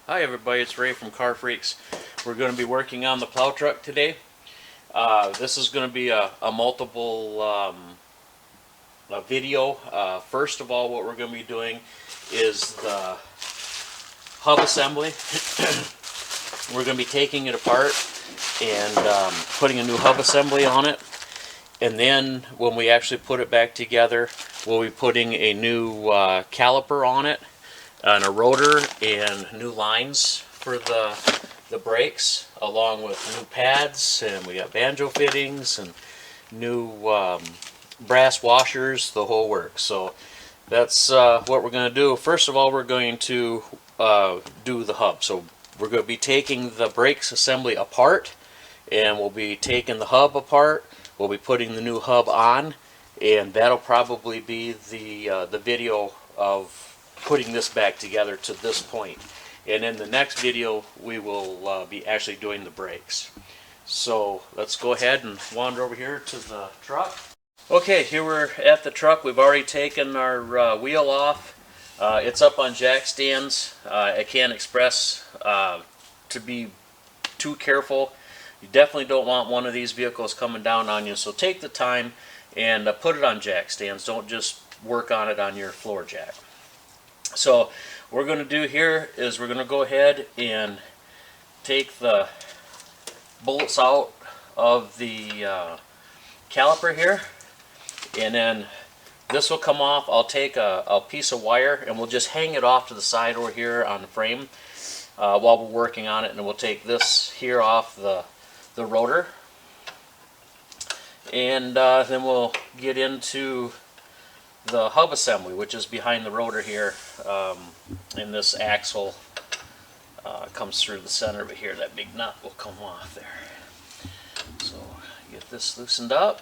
Hi everybody, it's Ray from Car Freaks. We're going to be working on the plow truck today. This is going to be a multiple a video. First of all, what we're going to be doing is the hub assembly. We're going to be taking it apart and putting a new hub assembly on it. And then when we actually put it back together, we'll be putting a new caliper on it, and a rotor, and new lines for the brakes, along with new pads, and we got banjo fittings and new brass washers, the whole works. So that's what we're going to do. First of all, we're going to do the hub. So we're going to be taking the brakes assembly apart, and we'll be taking the hub apart. We'll be putting the new hub on, and that'll probably be the video of putting this back together to this point. And in the next video, we will be actually doing the brakes. So let's go ahead and wander over here to the truck. Okay, here we're at the truck. We've already taken our wheel off. It's up on jack stands. I can't express to be too careful. You definitely don't want one of these vehicles coming down on you, so take the time and put it on jack stands. Don't just work on it on your floor jack. So what we're going to do here is we're going to go ahead and take the bolts out of the caliper here, and then this will come off. I'll take a piece of wire and we'll just hang it off to the side over here on the frame while we're working on it, and then we'll take this here off the rotor, and then we'll get into the hub assembly, which is behind the rotor here, and this axle comes through the center of it here. That big nut will come off there. So get this loosened up.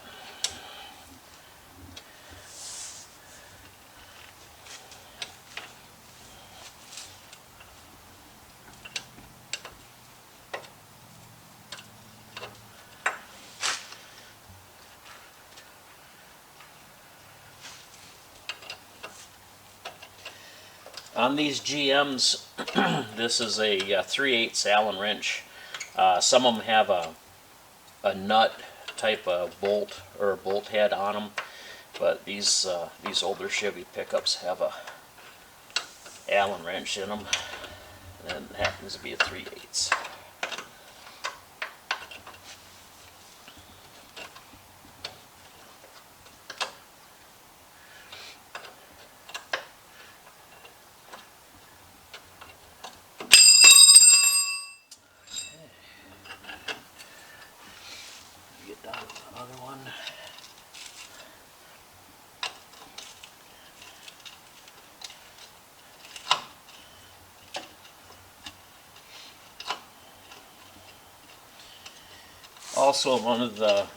On these GMs, this is a 3/8 Allen wrench. Some of them have a nut type of bolt or a bolt head on them, but these older Chevy pickups have a Allen wrench in them, and it happens to be a 3/8. Get down to the other one. Also, in one of the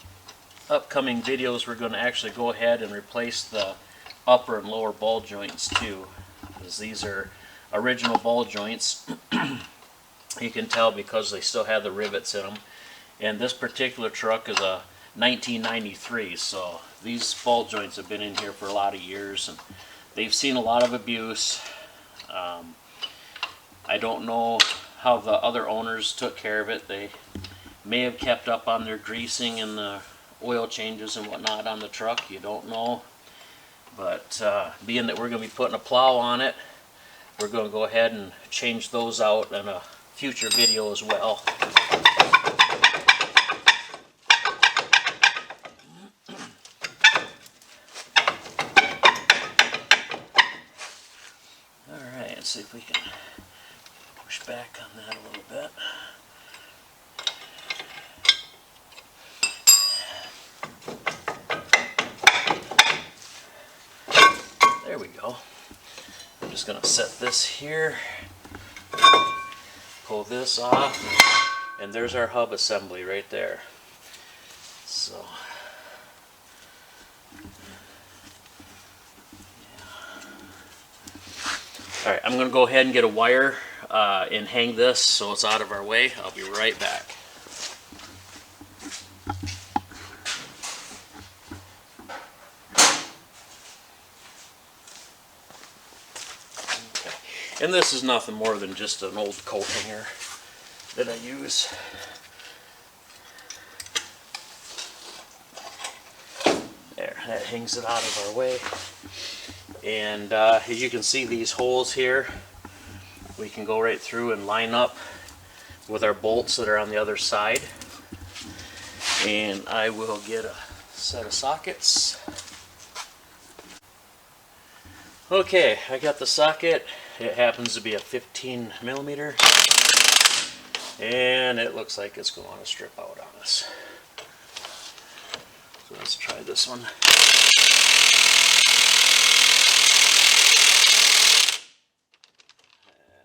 upcoming videos, we're going to actually go ahead and replace the upper and lower ball joints too, because these are original ball joints. You can tell because they still have the rivets in them. And this particular truck is a 1993, so these ball joints have been in here for a lot of years, and they've seen a lot of abuse. I don't know how the other owners took care of it. They may have kept up on their greasing and the oil changes and whatnot on the truck. You don't know. But being that we're going to be putting a plow on it, we're going to go ahead and change those out in a future video as well. Alright, let's see if we can push back on that a little bit. There we go. I'm just going to set this here, pull this off, and there's our hub assembly right there. So, yeah. Alright, I'm going to go ahead and get a wire and hang this so it's out of our way. I'll be right back. And this is nothing more than just an old coat hanger that I use. There, that hangs it out of our way. And as you can see, these holes here, we can go right through and line up with our bolts that are on the other side. And I will get a set of sockets. Okay, I got the socket. It happens to be a 15 millimeter, and it looks like it's going to strip out on us. So let's try this one. And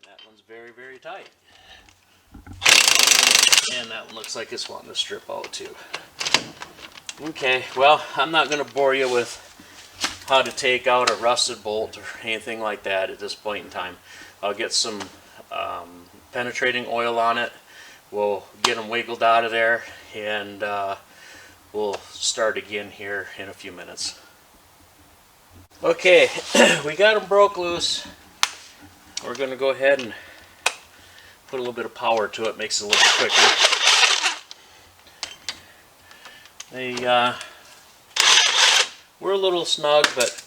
that one's very, very tight. And that one looks like it's wanting to strip out too. Okay, well, I'm not going to bore you with how to take out a rusted bolt or anything like that at this point in time. I'll get some penetrating oil on it. We'll get them wiggled out of there, and we'll start again here in a few minutes. Okay, we got them broke loose. We're going to go ahead and put a little bit of power to it, makes it a little quicker. We're a little snug, but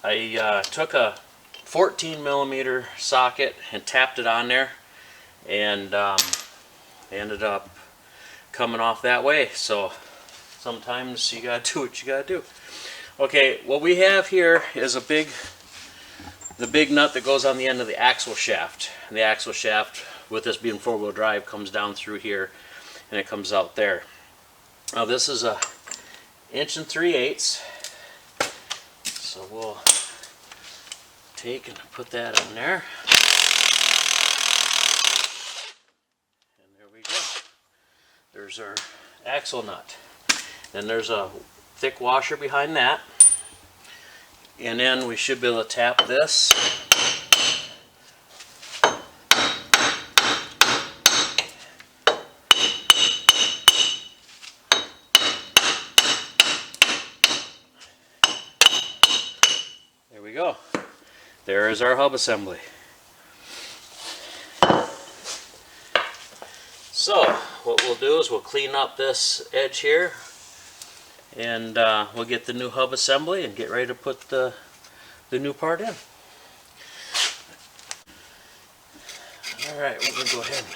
I took a 14 millimeter socket and tapped it on there, and ended up coming off that way. So sometimes you gotta do what you gotta do. Okay, what we have here is the big nut that goes on the end of the axle shaft. And the axle shaft, with this being four-wheel drive, comes down through here and it comes out there. Now this is a 1 3/8. So we'll take and put that on there. And there we go. There's our axle nut. Then there's a thick washer behind that. And then we should be able to tap this. There we go. There is our hub assembly. So what we'll do is we'll clean up this edge here, and we'll get the new hub assembly and get ready to put the new part in. Alright, we're going to go ahead and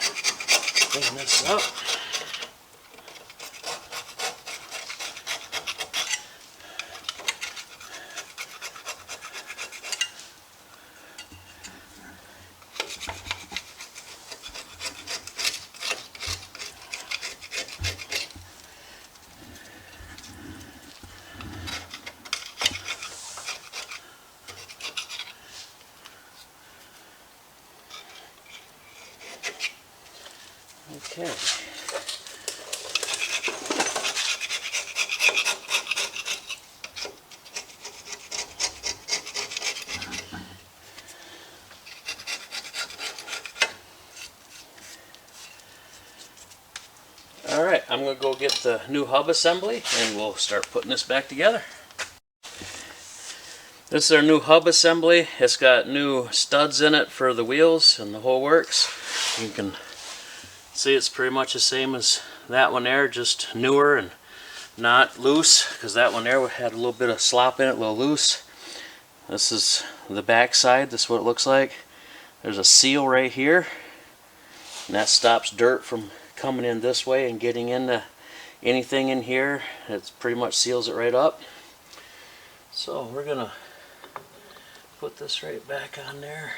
clean this up. Okay. Alright, I'm going to go get the new hub assembly and we'll start putting this back together. This is our new hub assembly. It's got new studs in it for the wheels and the whole works. You can see it's pretty much the same as that one there, just newer and not loose, because that one there had a little bit of slop in it, a little loose. This is the back side. This is what it looks like. There's a seal right here, and that stops dirt from coming in this way and getting into anything in here. It pretty much seals it right up. So we're gonna put this right back on there.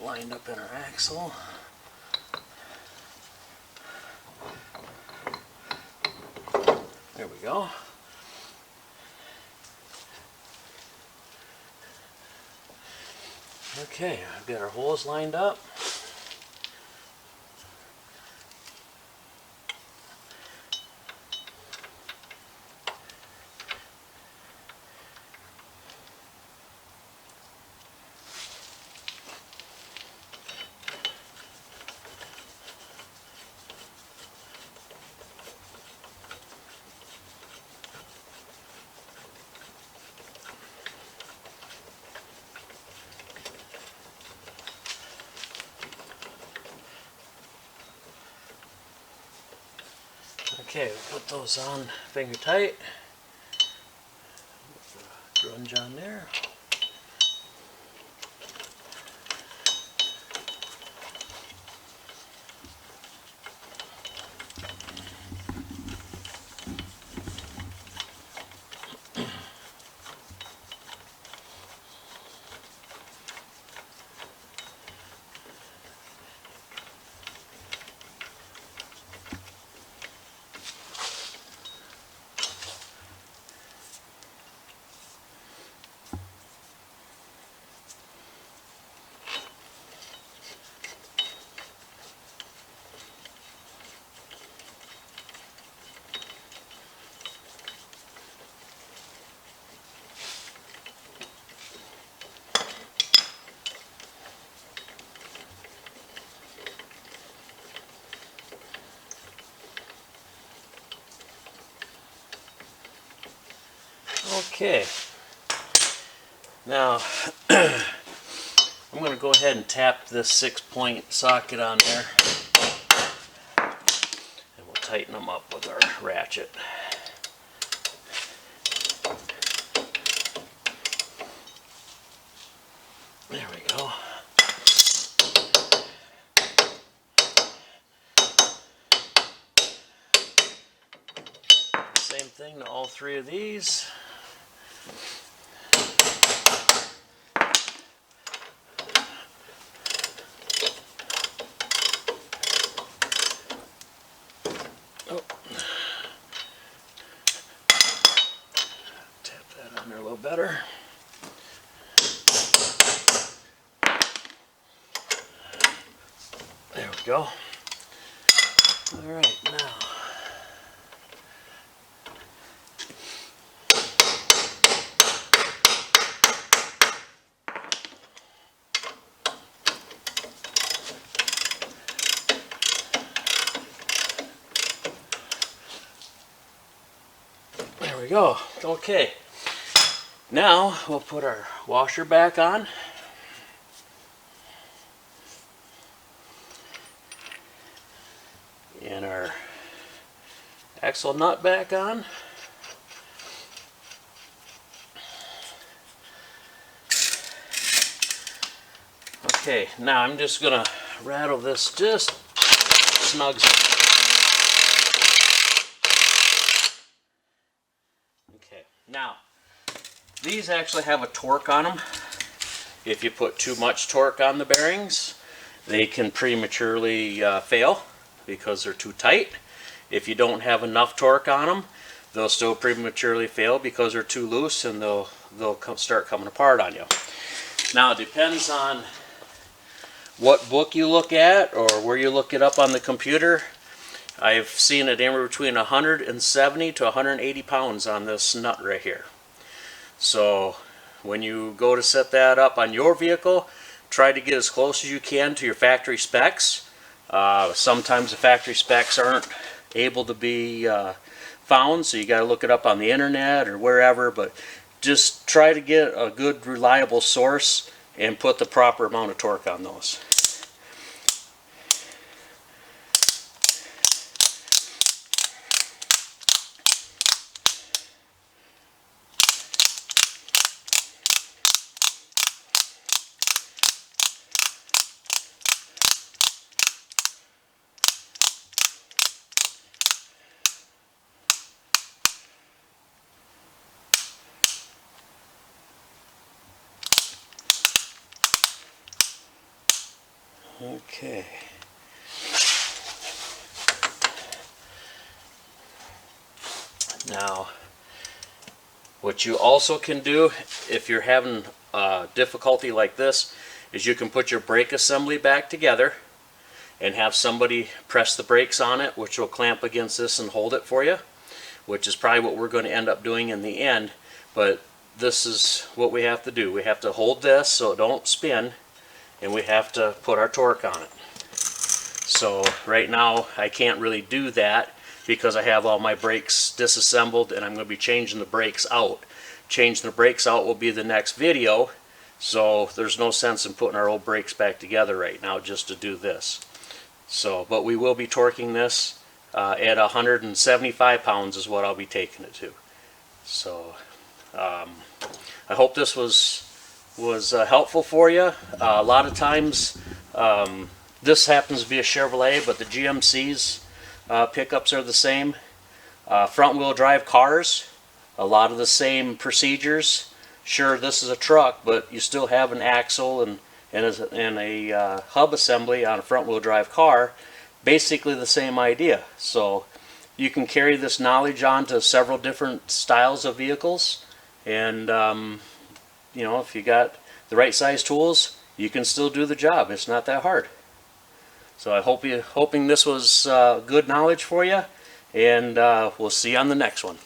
Lined up in our axle. There we go. Okay, I've got our holes lined up. Okay, we'll put those on finger tight. Grunge on there. Okay, now I'm going to go ahead and tap this 6-point socket on there, and we'll tighten them up with our ratchet. There we go. Same thing to all 3 of these. Oh. Tap that on there a little better. There we go. All right, now. There we go. Okay. Now we'll put our washer back on. And our axle nut back on. Okay, now I'm just going to rattle this just snugs. Okay, now these actually have a torque on them. If you put too much torque on the bearings, they can prematurely fail because they're too tight. If you don't have enough torque on them, they'll still prematurely fail because they're too loose, and they'll start coming apart on you. Now it depends on what book you look at or where you look it up on the computer. I've seen it anywhere between 170 to 180 pounds on this nut right here. So when you go to set that up on your vehicle, try to get as close as you can to your factory specs. Sometimes the factory specs aren't able to be found, so you got to look it up on the internet or wherever, but just try to get a good reliable source and put the proper amount of torque on those. Okay. Now, what you also can do if you're having difficulty like this is you can put your brake assembly back together and have somebody press the brakes on it, which will clamp against this and hold it for you, which is probably what we're going to end up doing in the end. But this is what we have to do. We have to hold this so it don't spin, and we have to put our torque on it. So right now I can't really do that because I have all my brakes disassembled, and I'm going to be changing the brakes out. Changing the brakes out will be the next video, so there's no sense in putting our old brakes back together right now just to do this. So, but we will be torquing this at 175 pounds is what I'll be taking it to. So I hope this was helpful for you. A lot of times this happens to be a Chevrolet, but the GMC's pickups are the same. Front wheel drive cars, a lot of the same procedures. Sure, this is a truck, but you still have an axle and a hub assembly on a front wheel drive car. Basically the same idea. So you can carry this knowledge on to several different styles of vehicles, and you know, if you got the right size tools, you can still do the job. It's not that hard. So I hoping this was good knowledge for you, and we'll see you on the next one.